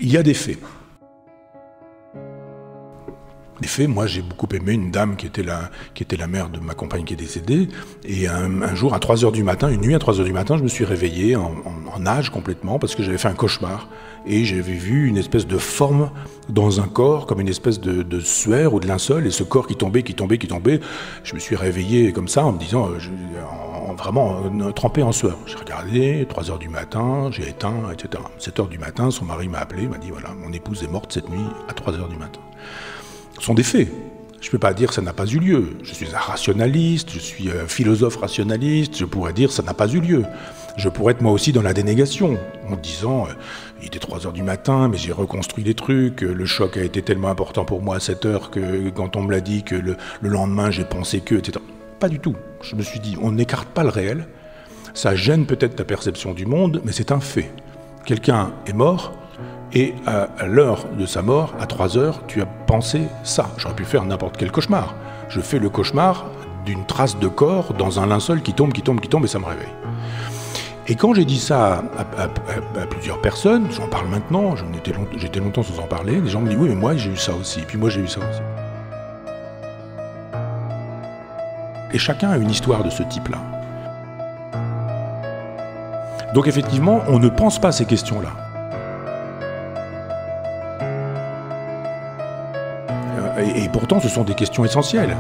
Il y a des faits. Les faits, moi j'ai beaucoup aimé une dame qui était la mère de ma compagne qui est décédée, et un jour à 3h du matin, une nuit à 3h du matin, je me suis réveillé en nage complètement parce que j'avais fait un cauchemar et j'avais vu une espèce de forme dans un corps, comme une espèce de suaire ou de linceul, et ce corps qui tombait. Je me suis réveillé comme ça en me disant, vraiment trempé en sueur. J'ai regardé, 3h du matin, j'ai éteint, etc. 7h du matin, son mari m'a appelé, m'a dit voilà, mon épouse est morte cette nuit à 3h du matin. Ce sont des faits. Je ne peux pas dire que ça n'a pas eu lieu. Je suis un rationaliste, je suis un philosophe rationaliste, je pourrais dire que ça n'a pas eu lieu. Je pourrais être moi aussi dans la dénégation, en disant il était 3h du matin, mais j'ai reconstruit des trucs, le choc a été tellement important pour moi à 7h que quand on me l'a dit que le lendemain j'ai pensé que, etc. Pas du tout. Je me suis dit, on n'écarte pas le réel, ça gêne peut-être ta perception du monde, mais c'est un fait. Quelqu'un est mort, et à l'heure de sa mort, à 3h, tu as pensé ça. J'aurais pu faire n'importe quel cauchemar. Je fais le cauchemar d'une trace de corps dans un linceul qui tombe, et ça me réveille. Et quand j'ai dit ça à plusieurs personnes, j'en parle maintenant, j'étais longtemps sans en parler, les gens me disent oui mais moi j'ai eu ça aussi, et puis moi j'ai eu ça aussi. Et chacun a une histoire de ce type-là. Donc effectivement, on ne pense pas ces questions-là. Et pourtant, ce sont des questions essentielles.